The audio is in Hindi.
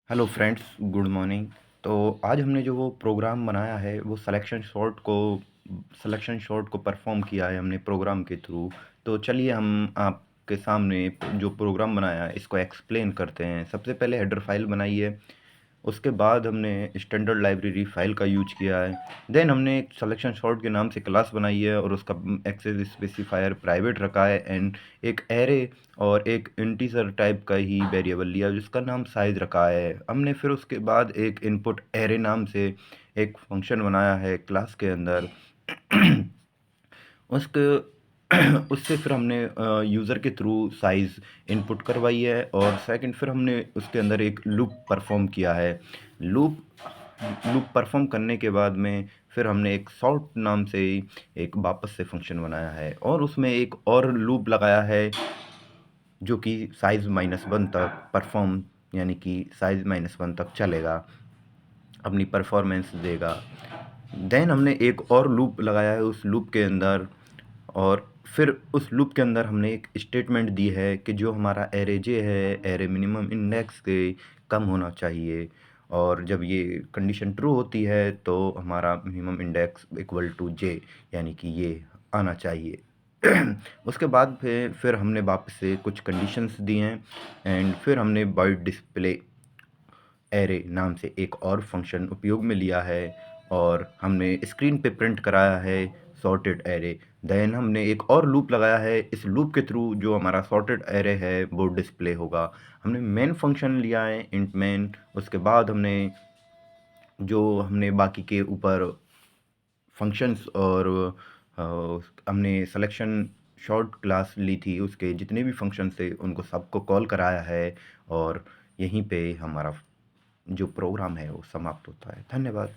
Hello friends, good morning. तो आज हमने जो वो प्रोग्राम बनाया है वो सिलेक्शन शॉट को परफॉर्म किया है हमने प्रोग्राम के थ्रू। तो चलिए हम आपके सामने जो प्रोग्राम बनाया है इसको एक्सप्लेन करते हैं। सबसे पहले हेडर फाइल बनाई है, उसके बाद हमने स्टैंडर्ड लाइब्रेरी फाइल का यूज किया है। देन हमने एक सिलेक्शन शॉर्ट के नाम से क्लास बनाई है और उसका एक्सेस स्पेसिफायर प्राइवेट रखा है एंड एक एरे और एक इंटीजर टाइप का ही वेरिएबल लिया जिसका नाम साइज रखा है हमने। फिर उसके बाद एक इनपुट एरे नाम से एक फंक्शन बनाया है क्लास के अंदर। उसके उससे फिर हमने यूज़र के थ्रू साइज़ इनपुट करवाई है और सेकंड फिर हमने उसके अंदर एक लूप परफॉर्म किया है। लूप लूप परफॉर्म करने के बाद में फिर हमने एक सॉर्ट नाम से एक वापस से फंक्शन बनाया है और उसमें एक और लूप लगाया है जो कि साइज़ -1 तक परफॉर्म, यानी कि साइज़ -1 तक चलेगा, अपनी परफॉर्मेंस देगा। देन हमने एक और लूप लगाया है उस लूप के अंदर और फिर उस लूप के अंदर हमने एक स्टेटमेंट दी है कि जो हमारा एरे जे है, एरे मिनिमम इंडेक्स के कम होना चाहिए और जब ये कंडीशन ट्रू होती है तो हमारा मिनिमम इंडेक्स इक्वल टू जे, यानी कि ये आना चाहिए। उसके बाद फिर हमने वापस से कुछ कंडीशंस दी हैं एंड फिर हमने वॉइड डिस्प्ले एरे नाम से एक और फंक्शन उपयोग में लिया है और हमने स्क्रीन पे प्रिंट कराया है सॉर्टेड एरे। देन हमने एक और लूप लगाया है, इस लूप के थ्रू जो हमारा सॉर्टेड एरे है वो डिस्प्ले होगा। हमने मेन फंक्शन लिया है इंट मेन। उसके बाद हमने बाकी के ऊपर फंक्शंस और अ, हमने सिलेक्शन शॉर्ट क्लास ली थी, उसके जितने भी फंक्शंस थे उनको सबको कॉल कराया है और यहीं पे हमारा जो प्रोग्राम है वो समाप्त होता है। धन्यवाद।